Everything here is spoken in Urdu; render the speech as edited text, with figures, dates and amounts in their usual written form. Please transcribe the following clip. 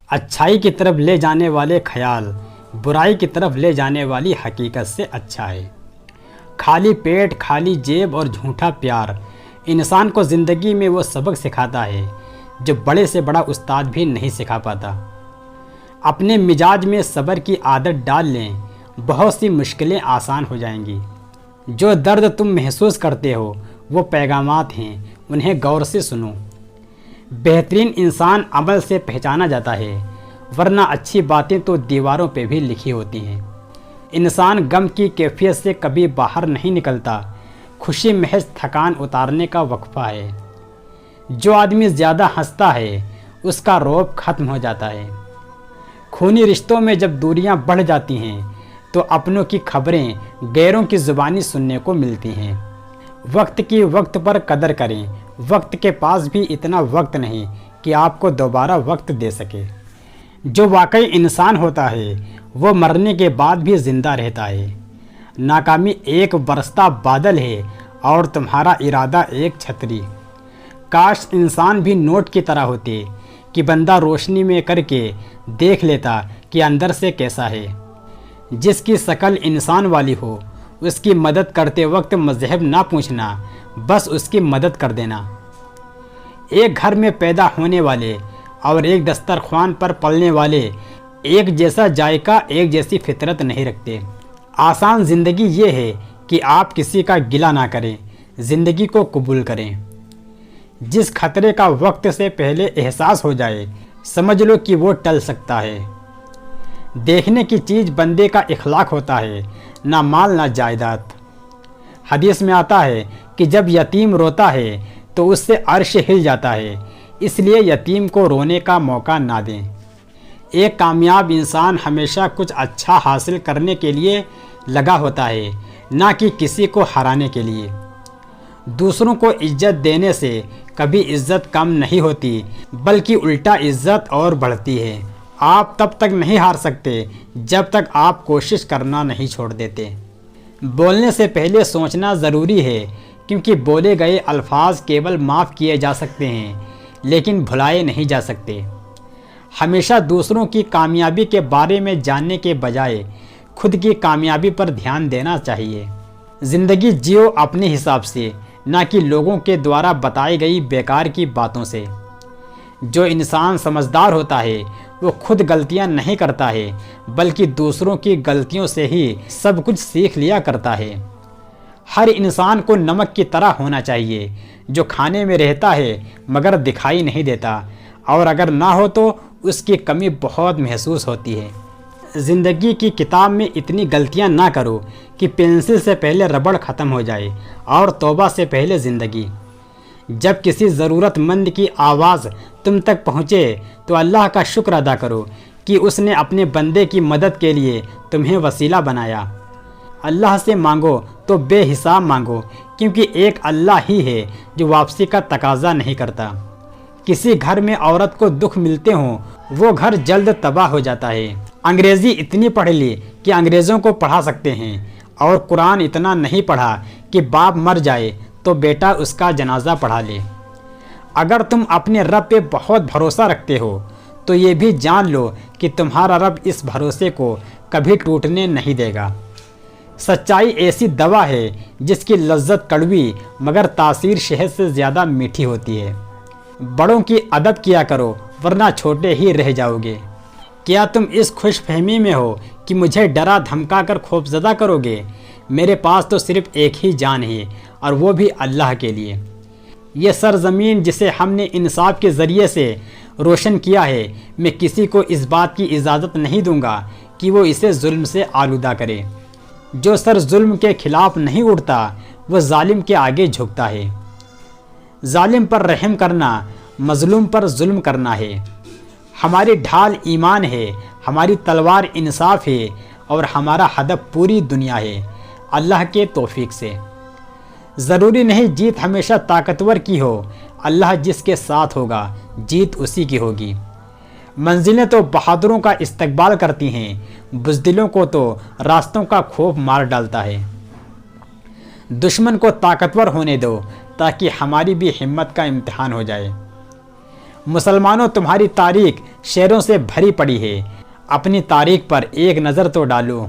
اچھائی کی طرف لے جانے والے خیال برائی کی طرف لے جانے والی حقیقت سے اچھا ہے۔ خالی پیٹ، خالی جیب اور جھوٹا پیار انسان کو زندگی میں وہ سبق سکھاتا ہے جو بڑے سے بڑا استاد بھی نہیں سکھا پاتا۔ اپنے مزاج میں صبر کی عادت ڈال لیں، بہت سی مشکلیں آسان ہو جائیں گی۔ جو درد تم محسوس کرتے ہو وہ پیغامات ہیں، انہیں غور سے سنو۔ بہترین انسان عمل سے پہچانا جاتا ہے، ورنہ اچھی باتیں تو دیواروں پہ بھی لکھی ہوتی ہیں۔ انسان غم کی کیفیت سے کبھی باہر نہیں نکلتا، خوشی محض تھکان اتارنے کا وقفہ ہے۔ جو آدمی زیادہ ہنستا ہے اس کا رعب ختم ہو جاتا ہے۔ خونی رشتوں میں جب دوریاں بڑھ جاتی ہیں تو اپنوں کی خبریں غیروں کی زبانی سننے کو ملتی ہیں۔ وقت کی وقت پر قدر کریں، وقت کے پاس بھی اتنا وقت نہیں کہ آپ کو دوبارہ وقت دے سکے۔ جو واقعی انسان ہوتا ہے وہ مرنے کے بعد بھی زندہ رہتا ہے۔ ناکامی ایک برستا بادل ہے اور تمہارا ارادہ ایک چھتری۔ کاش انسان بھی نوٹ کی طرح ہوتے کہ بندہ روشنی میں کر کے دیکھ لیتا کہ اندر سے کیسا ہے۔ جس کی شکل انسان والی ہو اس کی مدد کرتے وقت مذہب نہ پوچھنا، بس اس کی مدد کر دینا۔ ایک گھر میں پیدا ہونے والے اور ایک دسترخوان پر پلنے والے ایک جیسا ذائقہ، ایک جیسی فطرت نہیں رکھتے۔ آسان زندگی یہ ہے کہ آپ کسی کا گلہ نہ کریں، زندگی کو قبول کریں۔ جس خطرے کا وقت سے پہلے احساس ہو جائے سمجھ لو کہ وہ ٹل سکتا ہے۔ دیکھنے کی چیز بندے کا اخلاق ہوتا ہے، نہ مال نہ جائیداد۔ حدیث میں آتا ہے کہ جب یتیم روتا ہے تو اس سے عرش ہل جاتا ہے، اس لیے یتیم کو رونے کا موقع نہ دیں۔ ایک کامیاب انسان ہمیشہ کچھ اچھا حاصل کرنے کے لیے لگا ہوتا ہے، نہ کہ کسی کو ہرانے کے لیے۔ دوسروں کو عزت دینے سے کبھی عزت کم نہیں ہوتی، بلکہ الٹا عزت اور بڑھتی ہے۔ آپ تب تک نہیں ہار سکتے جب تک آپ کوشش کرنا نہیں چھوڑ دیتے۔ بولنے سے پہلے سوچنا ضروری ہے، کیونکہ بولے گئے الفاظ کیول معاف کیے جا سکتے ہیں لیکن بھلائے نہیں جا سکتے۔ ہمیشہ دوسروں کی کامیابی کے بارے میں جاننے کے بجائے خود کی کامیابی پر دھیان دینا چاہیے۔ زندگی جیو اپنے حساب سے، نہ کہ لوگوں کے دوارا بتائی گئی بیکار کی باتوں سے۔ جو انسان سمجھدار ہوتا ہے وہ خود غلطیاں نہیں کرتا ہے، بلکہ دوسروں کی غلطیوں سے ہی سب کچھ سیکھ لیا کرتا ہے۔ ہر انسان کو نمک کی طرح ہونا چاہیے، جو کھانے میں رہتا ہے مگر دکھائی نہیں دیتا، اور اگر نہ ہو تو اس کی کمی بہت محسوس ہوتی ہے۔ زندگی کی کتاب میں اتنی غلطیاں نہ کرو کہ پنسل سے پہلے ربڑ ختم ہو جائے اور توبہ سے پہلے زندگی۔ جب کسی ضرورت مند کی آواز تم تک پہنچے تو اللہ کا شکر ادا کرو کہ اس نے اپنے بندے کی مدد کے لیے تمہیں وسیلہ بنایا۔ اللہ سے مانگو تو بے حساب مانگو، کیونکہ ایک اللہ ہی ہے جو واپسی کا تقاضا نہیں کرتا۔ کسی گھر میں عورت کو دکھ ملتے ہوں وہ گھر جلد تباہ ہو جاتا ہے۔ انگریزی اتنی پڑھ لی کہ انگریزوں کو پڑھا سکتے ہیں، اور قرآن اتنا نہیں پڑھا کہ باپ مر جائے تو بیٹا اس کا جنازہ پڑھا لے۔ اگر تم اپنے رب پہ بہت بھروسہ رکھتے ہو تو یہ بھی جان لو کہ تمہارا رب اس بھروسے کو کبھی ٹوٹنے نہیں دے گا۔ سچائی ایسی دوا ہے جس کی لذت کڑوی مگر تاثیر شہد سے زیادہ میٹھی ہوتی ہے۔ بڑوں کی ادب کیا کرو ورنہ چھوٹے ہی رہ جاؤ گے۔ کیا تم اس خوش فہمی میں ہو کہ مجھے ڈرا دھمکا کر خوفزدہ کرو گے؟ میرے پاس تو صرف ایک ہی جان ہے، اور وہ بھی اللہ کے لیے۔ یہ سرزمین جسے ہم نے انصاف کے ذریعے سے روشن کیا ہے، میں کسی کو اس بات کی اجازت نہیں دوں گا کہ وہ اسے ظلم سے آلودہ کرے۔ جو سر ظلم کے خلاف نہیں اٹھتا وہ ظالم کے آگے جھکتا ہے۔ ظالم پر رحم کرنا مظلوم پر ظلم کرنا ہے۔ ہماری ڈھال ایمان ہے، ہماری تلوار انصاف ہے، اور ہمارا ہدف پوری دنیا ہے، اللہ کے توفیق سے۔ ضروری نہیں جیت ہمیشہ طاقتور کی ہو، اللہ جس کے ساتھ ہوگا جیت اسی کی ہوگی۔ منزلیں تو بہادروں کا استقبال کرتی ہیں، بزدلوں کو تو راستوں کا خوف مار ڈالتا ہے۔ دشمن کو طاقتور ہونے دو تاکہ ہماری بھی ہمت کا امتحان ہو جائے۔ مسلمانوں تمہاری تاریخ شیروں سے بھری پڑی ہے، اپنی تاریخ پر ایک نظر تو ڈالو۔